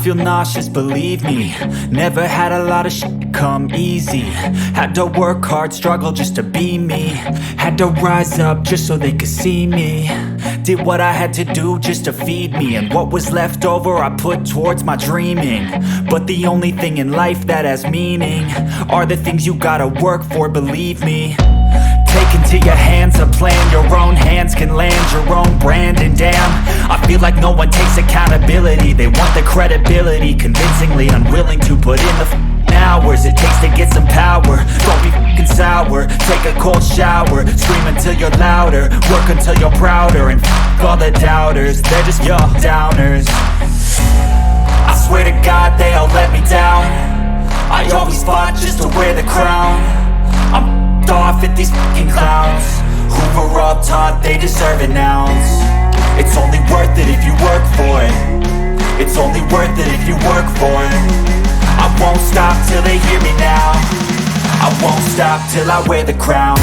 feel nauseous, believe me. Never had a lot of shit come easy. Had to work hard, struggle just to be me. Had to rise up just so they could see me. Did what I had to do just to feed me, and what was left over I put towards my dreaming. But the only thing in life that has meaning are the things you gotta work for, believe me. Take into your hands a plan, your own hands can land your own brand. And damn, I feel like no one takes accountability. They want the credibility, convincingly unwilling to put in the hours it takes to get some power. Don't be f***ing sour, take a cold shower. Scream until you're louder, work until you're prouder. And f*** all the doubters, they're just your downers. I swear to God they all let me down. I always fought just to wear the crown. I'm off at these fucking clowns who were all taught they deserve an ounce. It's only worth it if you work for it. It's only worth it if you work for it. I won't stop till they hear me now. I won't stop till I wear the crown.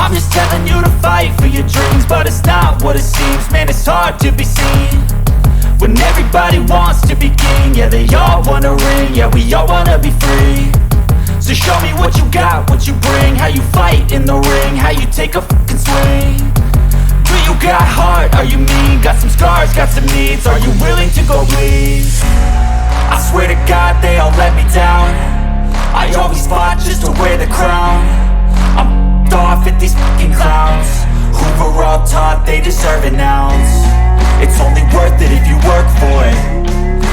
I'm just telling you to fight for your dreams, but it's not what it seems. Man, it's hard to be seen when everybody wants to be king. Yeah, they all wanna ring, yeah, we all wanna be free. So show me what you got, what you bring, how you fight in the ring, how you take a fucking swing. Do you got heart, are you mean? Got some scars, got some needs, are you willing to go bleed? I swear to God they all let me down. I always fought just to wear the crown. I'm off at these fucking clowns who were all taught they deserve an ounce. It's only worth it if you work for it.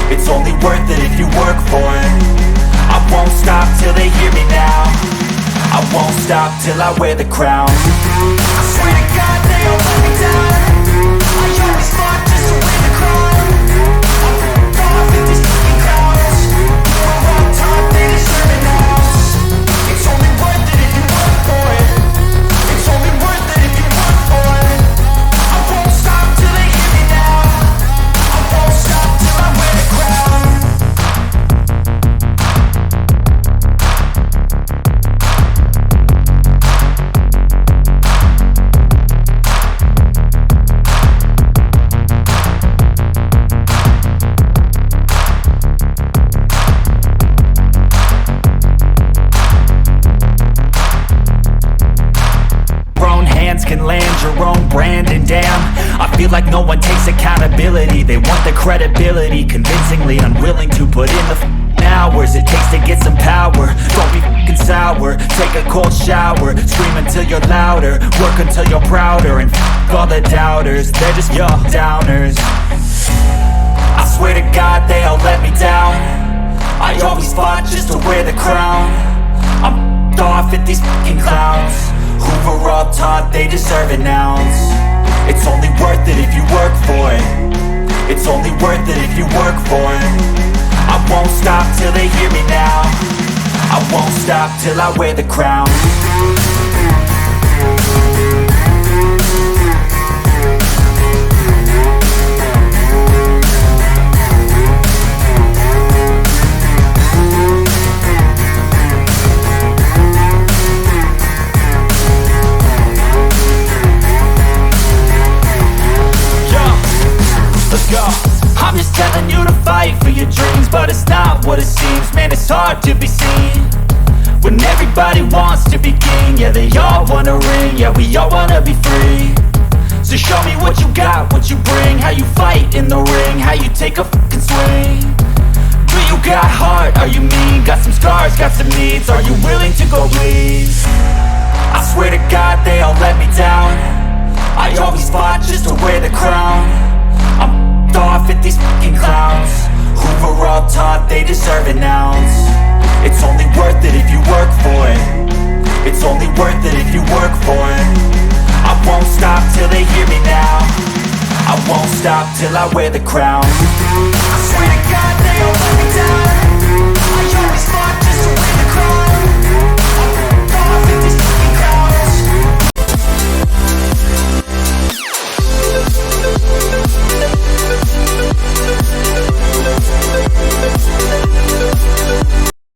It's only worth it if you work for it. I won't stop till they hear me now. I won't stop till I wear the crown. I swear to God they all let me down. I always fought just to wear the crown. I'm off at these fucking clowns who were all taught they deserve an ounce. It's only worth it if you work for it. It's only worth it if you work for it. I won't stop till they hear me now. I won't stop till I wear the crown. Can land your own brand, and damn, I feel like no one takes accountability. They want the credibility, convincingly unwilling to put in the hours it takes to get some power. Don't be fucking sour, take a cold shower. Scream until you're louder, work until you're prouder. And all the doubters, they're just your downers. I swear to God they all let me down. I always fought just to wear the crown. I'm off at these fucking clowns who were all taught they deserve an ounce. It's only worth it if you work for it. It's only worth it if you work for it. I won't stop till they hear me now. I won't stop till I wear the crown. I'm just telling you to fight for your dreams, but it's not what it seems. Man, it's hard to be seen when everybody wants to be king. Yeah, they all wanna ring, yeah, we all wanna be free. So show me what you got, what you bring, how you fight in the ring, how you take a fucking swing. Do you got heart, are you mean? Got some scars, got some needs, are you willing to go bleed? I swear to God they all let me down. I always fought just to wear the crown. I'm off at these fucking clowns who were all taught they deserve an ounce. It's only worth it if you work for it. It's only worth it if you work for it. I won't stop till they hear me now. I won't stop till I wear the crown. I swear to God